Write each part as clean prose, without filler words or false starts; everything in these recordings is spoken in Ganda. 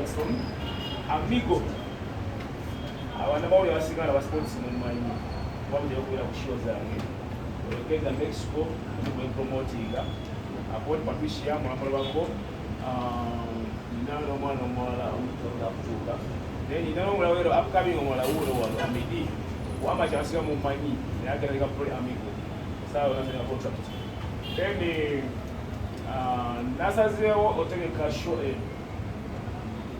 Jackson Amigo abana bawuli abasigala ba sports mumanyi wabudde okubeera ku show zange olekeza Mexico bwe promotinga apoti Patricia mwamala bako nalo mwana omwala omutoka kutuuka then nalo omwala wero upcoming omwala wulo wano Amidi wama kyasiga mumanyi nayagereka Pro Amigo sawa na contract then nasazeewo otegeka show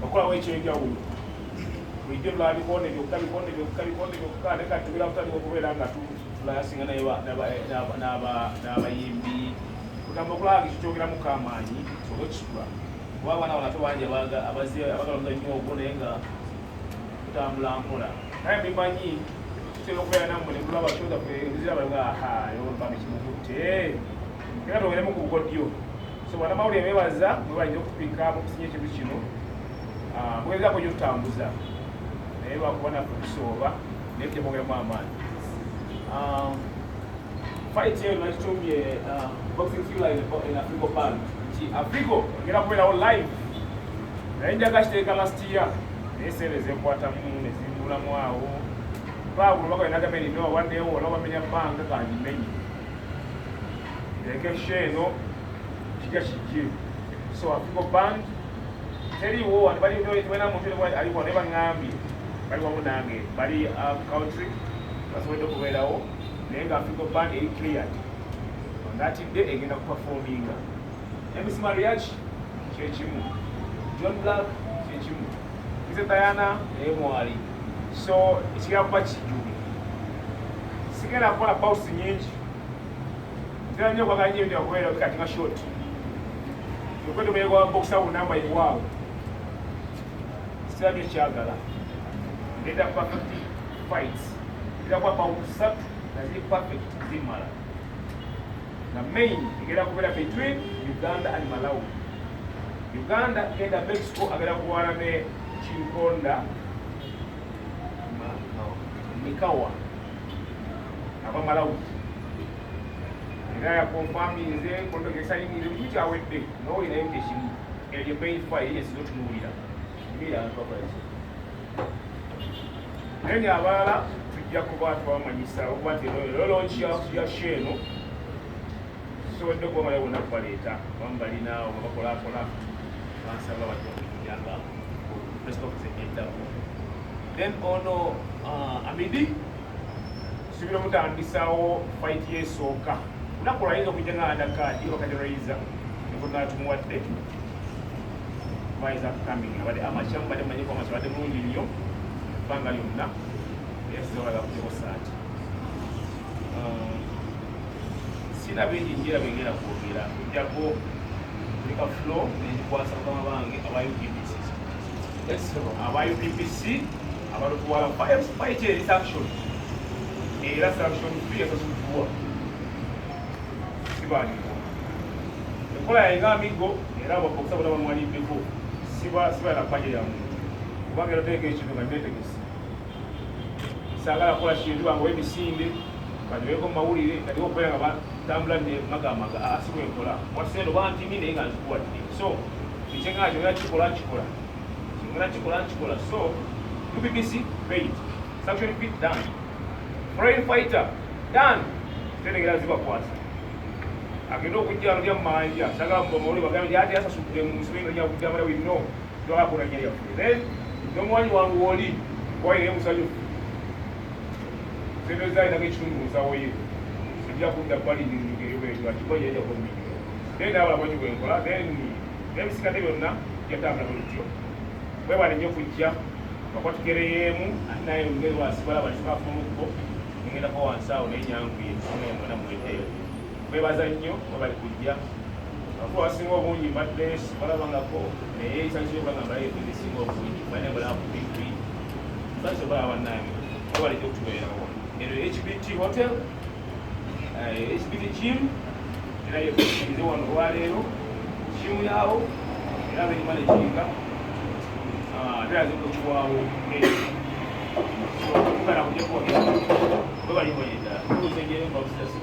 okola wekyo enjawulo bwidde lwabikoonde byokka ne kati tugera kutandika okubeera nga tulayasinga n'abayimbi kugamba okulaba kikyogeramu kamaanyi sobe kisitula kuba abaana bano ate bangi abagala nnyo ogwo naye nga tutambula mpola naye bimanyi tutera okubeera nammwe ne mulaba show zaffe ezira bali nga yombami kimukutte era togeremu ku bukodyo so bannamawulire beebaza bwe balinza okutupika mu kusinya ekintu kino bwegezaako nyo tutambuza naye lwakuba naffe tusooba naye tujamwogeramu amaanyi fight eyo nakitumbye boxing feel in Africo band nti Africo egenda kubeerawo live naye njaga kiteeka last year naye seera ezekwatamu nezimbulamu awo baabulu bakalinagamba erino waddeyo wala bamenya bbanga kandimenye ekesho eno kijja kijje so Africo band teriwo wano balina muntu aliwo ne baŋŋambye bali wamu nange bali country basobodde okubeerawo naye nga Africa band eri cleared onatidde egenda kuperforminga MC Mariachi kyekimu John Black kyekimu Kize Diana naye mwali so ekigenda kuba kijjuge sigenda kukola bounce nyingi nzira nnyo kwagala nyo okubeera kati nga short yokwete muyego wa boxa unamba iwaawo sirabye kyagala ngenda perfect fights ngenda kuba pawusatu naziri perfect zimala na main ngenda kubeera between Uganda and Malawi. Uganda ngenda Mexico agenda kuwala ne Chinkonda Mikawa aba Malawi era yakonfaminze kondogesayingire buli kyawedde nawe nayo kyekimu eryo main fight yesizotunuulira naye abalala tujja kuba twamanyisa okuba nti lolonki ya sheeno tusobodde okuba bonna kubaleeta bamu balinaawo nga bakolakola bansaba batokujanga presidenteetaku then ono Amidi subira mutandisaawo fight yesooka lunaku lwayinza okujja nga andakaadi bakateraiza nekunatumuwadde is upcoming abadde amakyamu badde manyiko amasa badde mulungi nnyo ebbanga lyonna eyasobola kujjako saati sina bingi njira bengera kwogera kujjako kulika flow nenjikwasa mukama bange aba UPPC aba UPPC abalukuwala fight eri sanction era sanction free esasukuwa sibaniko enkola yainga Amigo era ababokisa bona bamwaliddeko siba nakwaje ya muntu kubanga erateeka ekintu nga netegesi sagala kola kintu bange wemisinde badiweko mumawulire katiwo okubeera nga batambula ne magamaga asibwe enkola wasendo bantimi naye nga nzikuwadde so ekyengaa kyogera kikola so UPPC paid sanction fit done foreign fighter done tetegera zibakwasa agenda okujja lya manja sagala mbomoli bagambe ati asasukire mu nswinga nya kujja mara wino toka kuna nya yafu then nomwani wangu woli waire musaju sendo zai na kichungu musawo ye sijja kudda bali ndinge yobe atiboye ya ko mbi then aba bwanyu bwenkola then sikate byonna yatambula bulutyo bwe bali nyo kujja bakwatukereyemu naye ngezi wasibala bali sikafunuko ngenda ko wansawo n'enyangu ye mwana mweteyo bebaza nnyo bali kujja afu asinga obungi mbadde balabangako naye ekisankiyo bagamba ye ebisinga obungi bane balaku bigwi sanso balaba naye balijja okutubeerawo eno HBT hotel HBT gym era yekusikirize wano olwaleero gym yaabo era beimanaginga era zikukiwaawo so kugana kujja kuwagera bwe balimboyedda kuzengeyo mbabusitasi